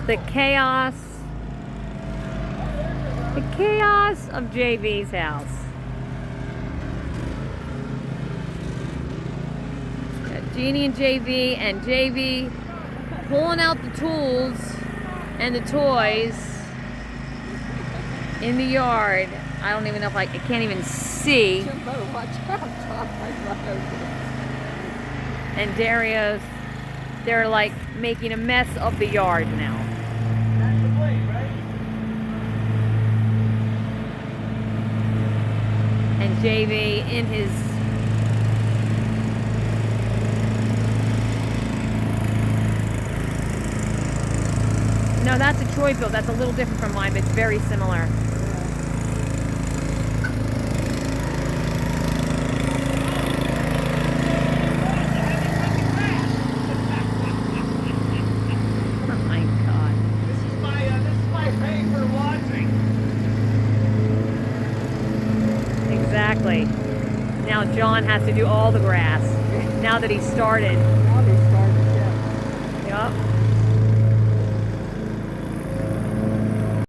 The chaos of JV's house. Got Jeannie and JV pulling out the tools and the toys in the yard. I don't even know if I can't even see. And Dario's, they're like making a mess of the yard now. That's the blade, right? And JV in his no, that's a Troy build. That's a little different from mine, but it's very similar. Oh my God. This is my pay for watching. Exactly. Now John has to do all the grass. Now that he started. Now they